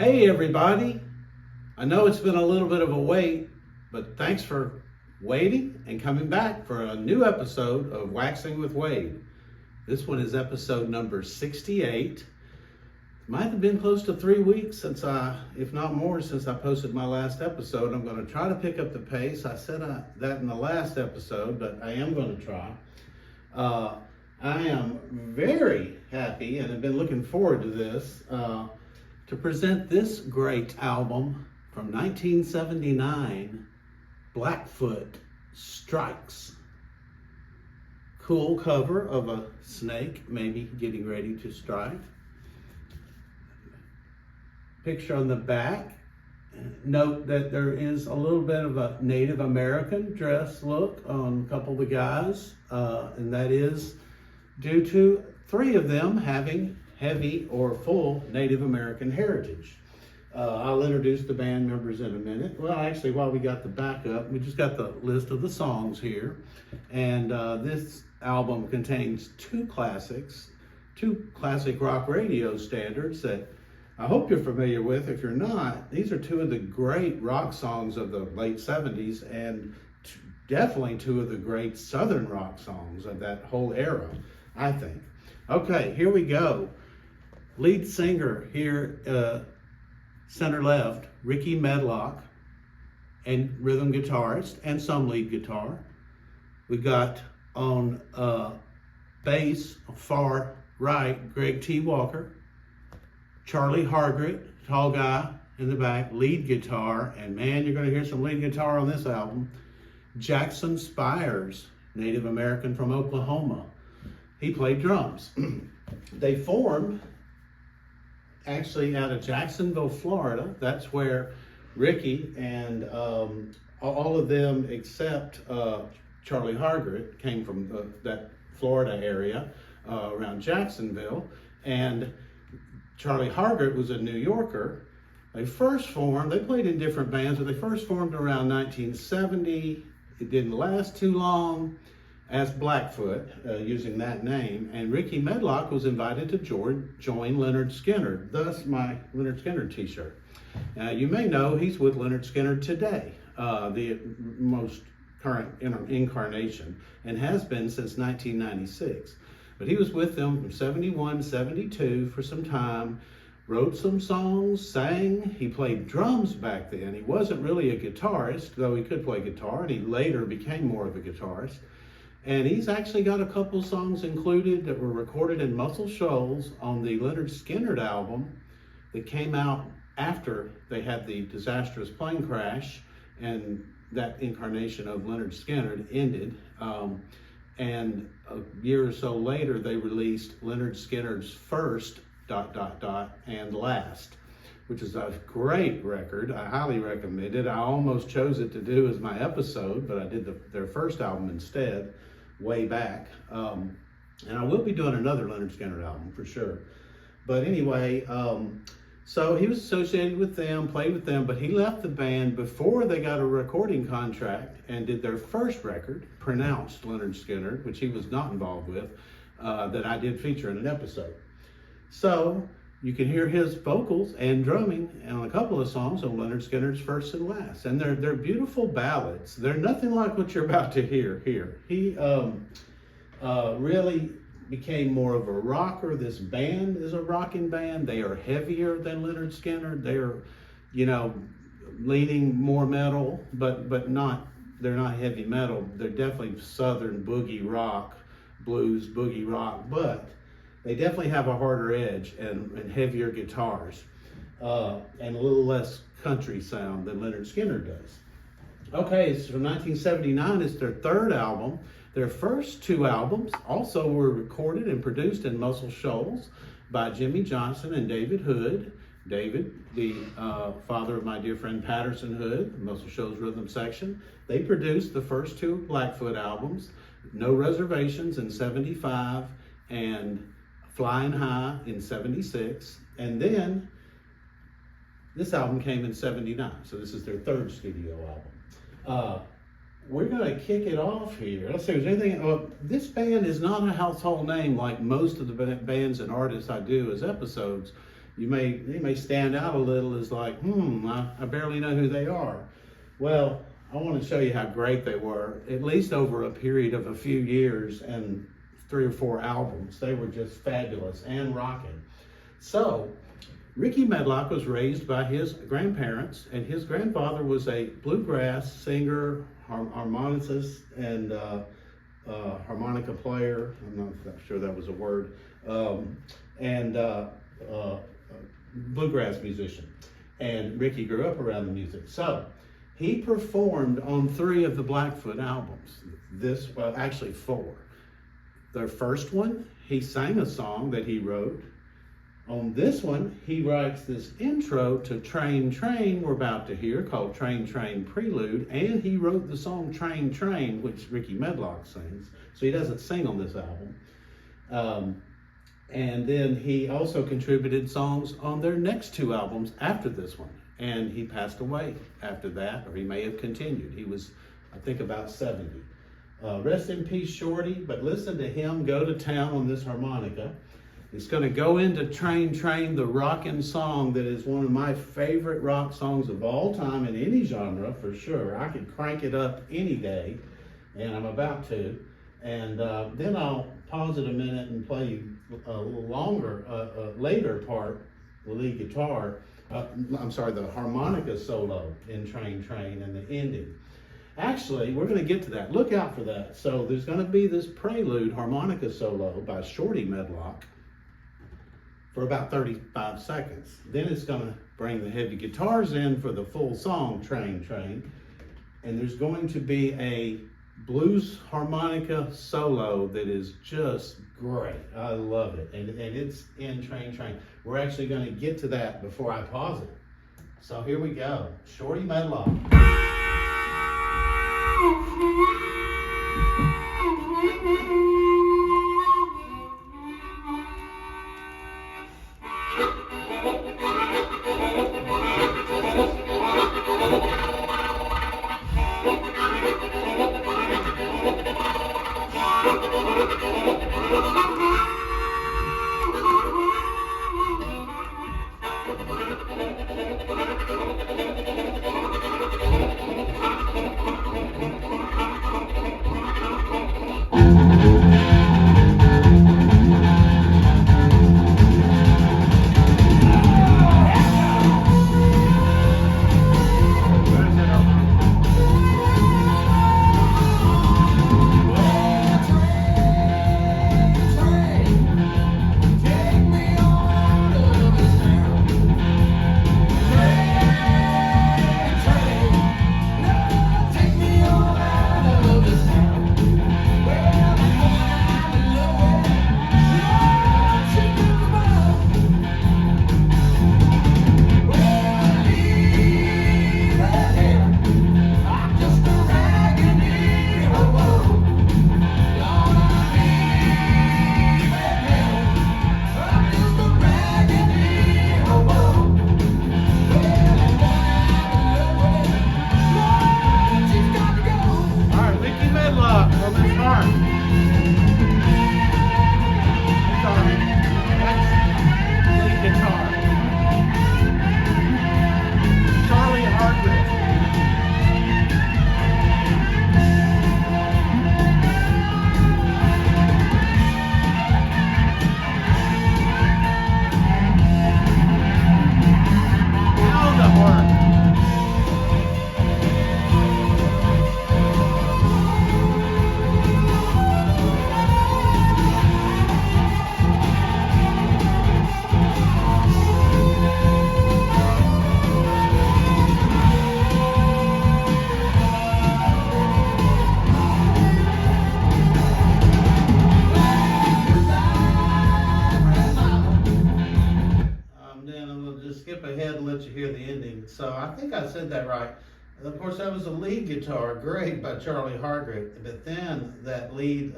Hey everybody, I know it's been a little bit of a wait, but thanks for waiting and coming back for a new episode of Waxing with Wade. This one is episode number 68. Might have been close to 3 weeks if not more, since I posted my last episode. I'm going to try to pick up the pace. I said that in the last episode, but I am going to try. I am very happy and have been looking forward to this, to present this great album from 1979, Blackfoot Strikes. Cool cover of a snake, maybe getting ready to strike. Picture on the back. Note that there is a little bit of a Native American dress look on a couple of the guys, and that is due to 3 of them having heavy or full Native American heritage. I'll introduce the band members in a minute. Well, actually, while we got the backup, we just got the list of the songs here. And this album contains 2 classic rock radio standards that I hope you're familiar with. If you're not, these are 2 of the great rock songs of the late 70s and definitely 2 of the great Southern rock songs of that whole era, I think. Okay, here we go. Lead singer here, center left, Ricky Medlock, and rhythm guitarist and some lead guitar. We got on bass, far right, Greg T. Walker, Charlie Hargret, tall guy in the back, lead guitar, and man, you're going to hear some lead guitar on this album. Jackson Spires, Native American from Oklahoma. He played drums. They formed actually out of Jacksonville, Florida. That's where Ricky and all of them except Charlie Hargret came from that Florida area around Jacksonville. And Charlie Hargret was a New Yorker. They first formed, they played in different bands, but they first formed around 1970. It didn't last too long as Blackfoot, using that name, and Ricky Medlock was invited to join Lynyrd Skynyrd, thus my Lynyrd Skynyrd t-shirt. You may know he's with Lynyrd Skynyrd today, the most current incarnation, and has been since 1996. But he was with them from 71 to 72 for some time, wrote some songs, sang. He played drums back then. He wasn't really a guitarist, though he could play guitar, and he later became more of a guitarist. And he's actually got a couple songs included that were recorded in Muscle Shoals on the Lynyrd Skynyrd album that came out after they had the disastrous plane crash and that incarnation of Lynyrd Skynyrd ended. And a year or so later, they released Lynyrd Skynyrd's first ... and last, which is a great record. I highly recommend it. I almost chose it to do as my episode, but I did their first album instead, way back. And I will be doing another Lynyrd Skynyrd album for sure. But anyway, so he was associated with them, played with them, but he left the band before they got a recording contract and did their first record, pronounced Lynyrd Skynyrd, which he was not involved with, that I did feature in an episode. So you can hear his vocals and drumming on a couple of songs on Lynyrd Skynyrd's first and last. And they're beautiful ballads. They're nothing like what you're about to hear here. He really became more of a rocker. This band is a rocking band. They are heavier than Lynyrd Skynyrd. They're, leaning more metal, but they're not heavy metal. They're definitely Southern boogie rock, blues boogie rock, but they definitely have a harder edge and heavier guitars, and a little less country sound than Lynyrd Skynyrd does. Okay, so 1979 is their 3rd album. Their first 2 albums also were recorded and produced in Muscle Shoals by Jimmy Johnson and David Hood. David, the father of my dear friend Patterson Hood, Muscle Shoals Rhythm Section. They produced the first 2 Blackfoot albums, No Reservations in 75 and Flying High in 76. And then this album came in 79. So this is their 3rd studio album. We're going to kick it off here. Let's see, is there anything? This band is not a household name like most of the bands and artists I do as episodes. they may stand out a little as like, I barely know who they are. Well, I want to show you how great they were, at least over a period of a few years and 3 or 4 albums. They were just fabulous and rocking. So, Ricky Medlocke was raised by his grandparents, and his grandfather was a bluegrass singer, harmonicist, and harmonica player. I'm not sure that was a word. And bluegrass musician. And Ricky grew up around the music. So he performed on 3 of the Blackfoot albums. Well, actually 4. The first one, he sang a song that he wrote. On this one, he writes this intro to Train, Train we're about to hear, called Train, Train Prelude, and he wrote the song Train, Train, which Ricky Medlocke sings. So he doesn't sing on this album. And then he also contributed songs on their next 2 albums after this one. And he passed away after that, or he may have continued. He was, I think, about 70. Rest in peace, Shorty, but listen to him go to town on this harmonica. He's going to go into Train, Train, the rockin' song that is one of my favorite rock songs of all time in any genre, for sure. I could crank it up any day, and I'm about to. And then I'll pause it a minute and play you a little longer, later part, the lead guitar, the harmonica solo in Train, Train and the ending. Actually, we're going to get to that. Look out for that. So there's going to be this prelude harmonica solo by Shorty Medlocke for about 35 seconds. Then it's going to bring the heavy guitars in for the full song, Train, Train. And there's going to be a blues harmonica solo that is just great. I love it. And it's in Train, Train. We're actually going to get to that before I pause it. So here we go. Shorty Medlocke. So I think I said that right. Of course, that was a lead guitar, great, by Charlie Hargrave. But then that lead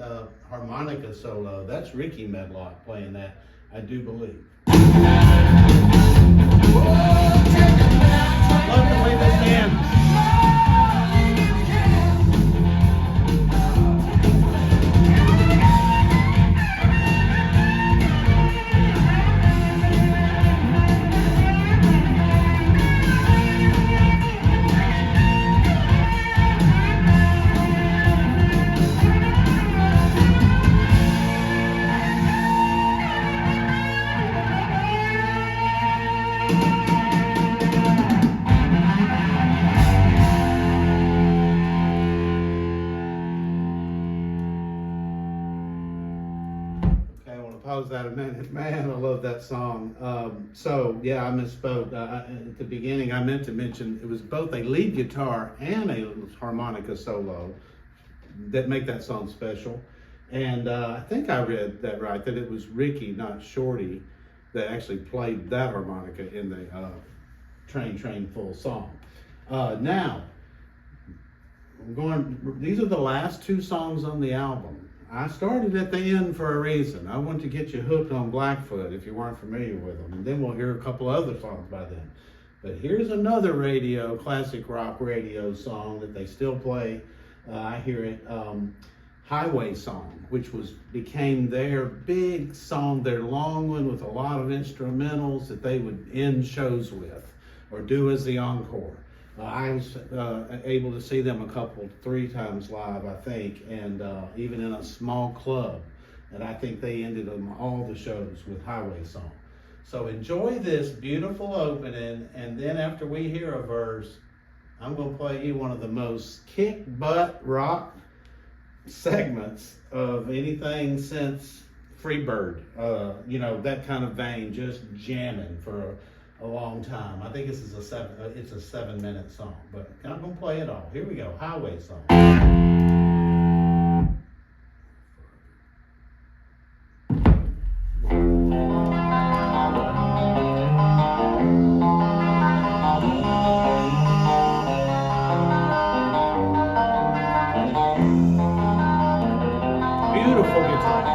harmonica solo, that's Ricky Medlocke playing that, I do believe. Love the way this ends. was that a minute? Man, I love that song. So yeah, I misspoke. At the beginning, I meant to mention it was both a lead guitar and a harmonica solo that make that song special. And I think I read that right, that it was Ricky, not Shorty, that actually played that harmonica in the Train Train Full song. Now, these are the last two songs on the album. I started at the end for a reason. I want to get you hooked on Blackfoot if you weren't familiar with them. And then we'll hear a couple other songs by them. But here's another classic rock radio song that they still play. I hear it, Highway Song, which became their big song, their long one with a lot of instrumentals that they would end shows with or do as the encore. I was able to see them 3 times live, I think, and even in a small club. And I think they ended all the shows with Highway Song. So enjoy this beautiful opening, and then after we hear a verse, I'm going to play you one of the most kick-butt rock segments of anything since Freebird. That kind of vein, just jamming for a long time. I think this is it's a 7-minute song, but I'm gonna play it all. Here we go, Highway Song. Beautiful guitar.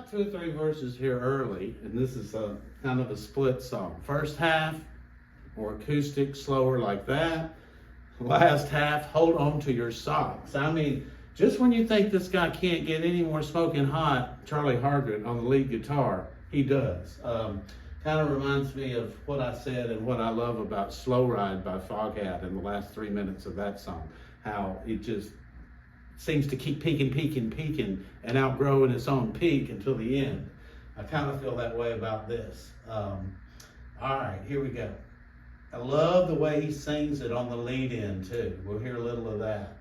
Two or three verses here early, and this is kind of a split song. First half, more acoustic, slower like that. Last half, hold on to your socks. I mean, just when you think this guy can't get any more smoking hot, Charlie Hargett on the lead guitar, he does. Kind of reminds me of what I said and what I love about Slow Ride by Foghat in the last 3 minutes of that song. How it just seems to keep peaking, and outgrowing its own peak until the end. I kind of feel that way about this. All right, here we go. I love the way he sings it on the lead in too. We'll hear a little of that.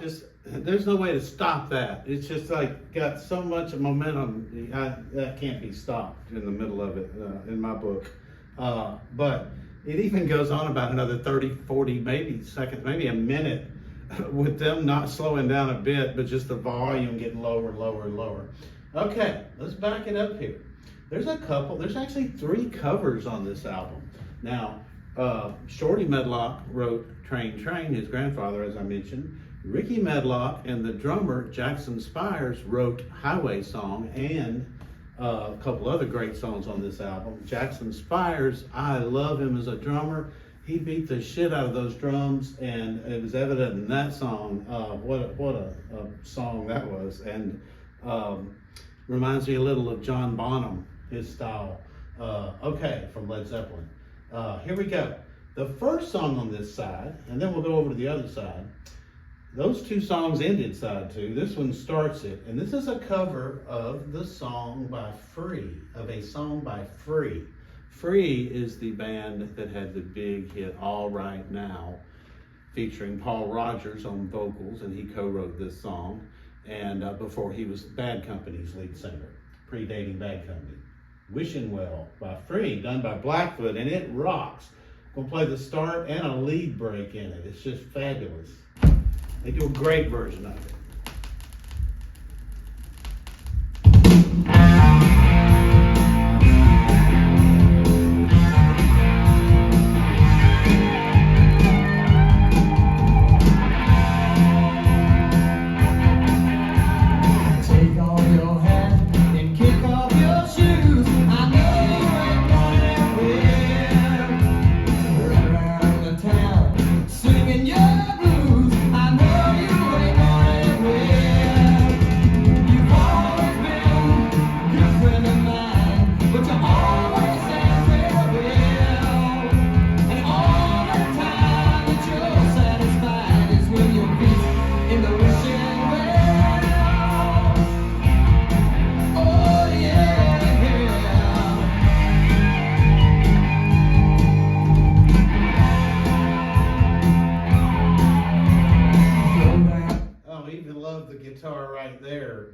just, there's no way to stop that. It's just like got so much momentum, that can't be stopped in the middle of it in my book. But it even goes on about another 30, 40, maybe seconds, maybe a minute with them not slowing down a bit, but just the volume getting lower, lower, lower. Okay, let's back it up here. There's actually 3 covers on this album. Now, Shorty Medlock wrote Train Train, his grandfather, as I mentioned. Ricky Medlock and the drummer Jackson Spires wrote Highway Song and a couple other great songs on this album. Jackson Spires, I love him as a drummer. He beat the shit out of those drums, and it was evident in that song. What a song that was, and reminds me a little of John Bonham, his style. Okay, from Led Zeppelin. Here we go. The first song on this side, and then we'll go over to the other side. Those 2 songs ended side 2. This one starts it, and this is a cover of the song by Free, of a song by Free. Free is the band that had the big hit All Right Now, featuring Paul Rodgers on vocals, and he co-wrote this song, and before he was Bad Company's lead singer, predating Bad Company. Wishing Well by Free, done by Blackfoot, and it rocks. We'll play the start and a lead break in it. It's just fabulous. They do a great version of it.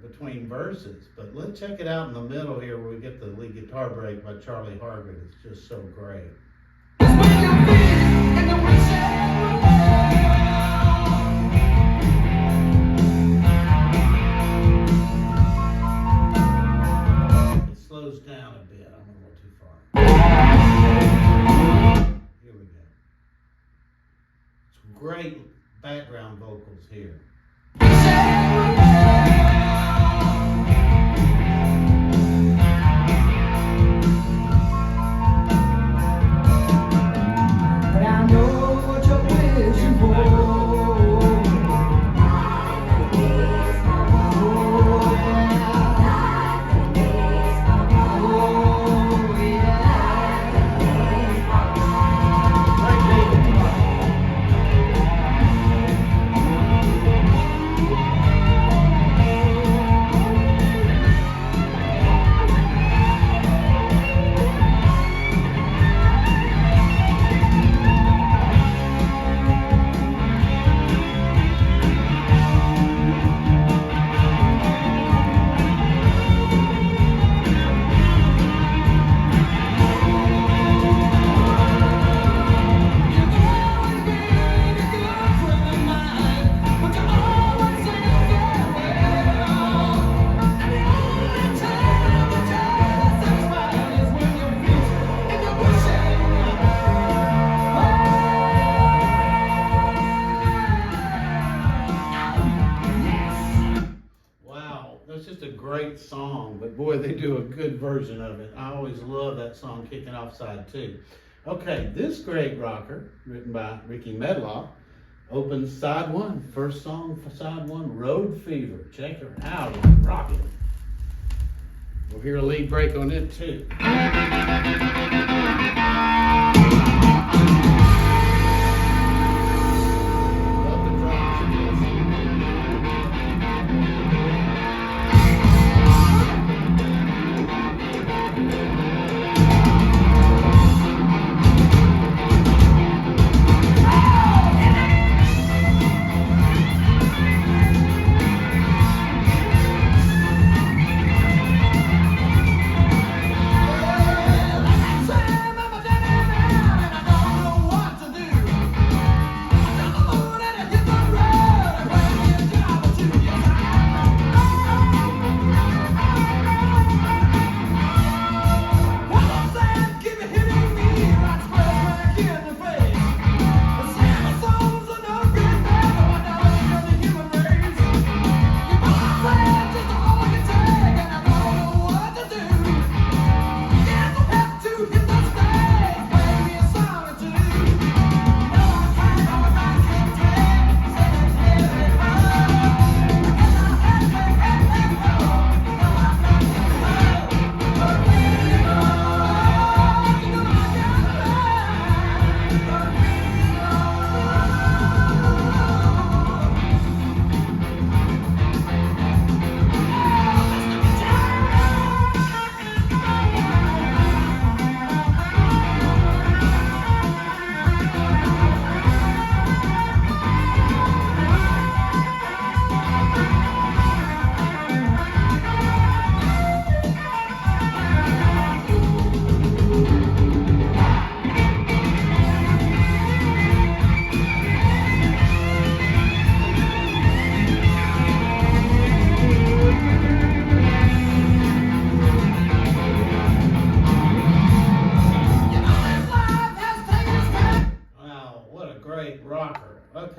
Between verses, but let's check it out in the middle here where we get the lead guitar break by Charlie Hargreaves. It's just so great. It slows down a bit. I'm a little too far. Here we go. Some great background vocals here. Song, but boy, they do a good version of it. I always love that song kicking off side 2. Okay, this great rocker, written by Ricky Medlock, opens side 1. First song for side 1, Road Fever. Check her out, rock it. We'll hear a lead break on it too.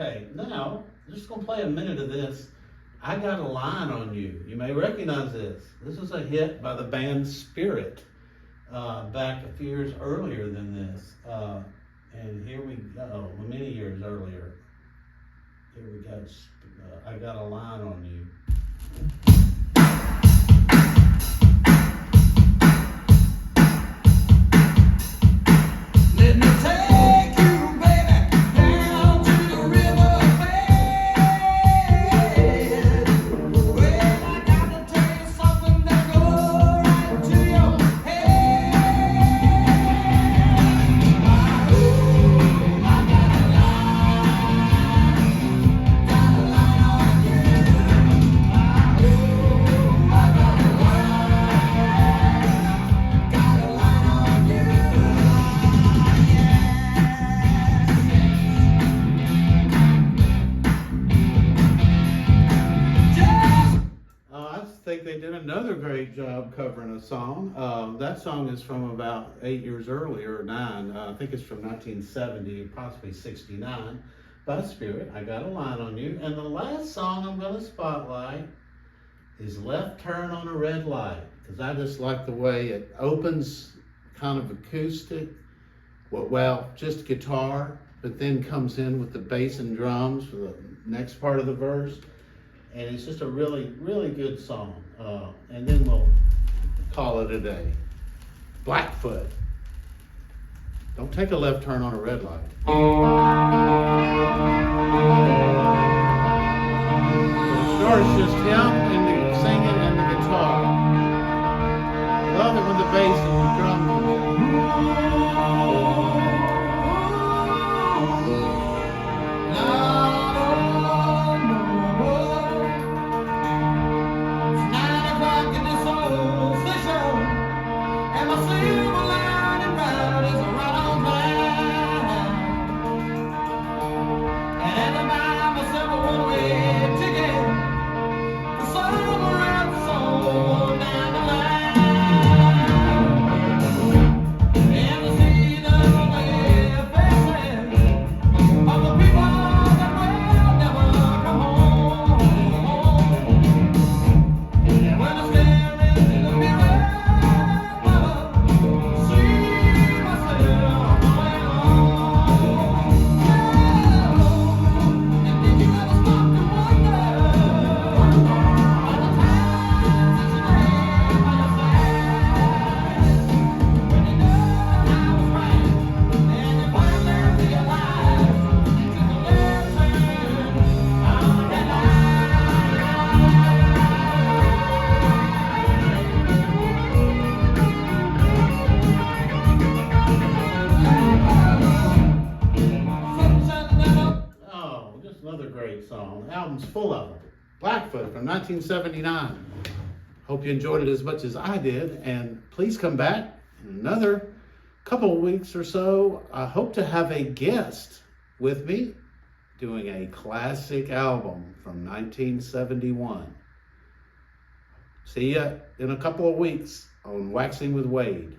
Okay, now, I'm just gonna play a minute of this. I Got a Line on You. You may recognize this. This was a hit by the band Spirit back a few years earlier than this. And here we go, many years earlier. Here we go. I Got a Line on You. Let me take you, baby, down to the river bed. Well, I gotta tell you something that goes right to your head. I got a line on you. I got a line on you. I think they did another great job covering a song. That song is from about 8 years earlier, or 9. I think it's from 1970, possibly 69, by Spirit. I Got a Line on You. And the last song I'm going to spotlight is Left Turn on a Red Light, because I just like the way it opens, kind of acoustic. Well, just guitar, but then comes in with the bass and drums for the next part of the verse. And it's just a really, really good song. And then we'll call it a day. Blackfoot. Don't take a left turn on a red light. So it starts just him and the singing and the guitar. Love it when the bass and the drum comes in. Another great song. The album's full of them. Blackfoot from 1979. Hope you enjoyed it as much as I did, and please come back in another couple of weeks or so. I hope to have a guest with me doing a classic album from 1971. See ya in a couple of weeks on Waxing with Wade.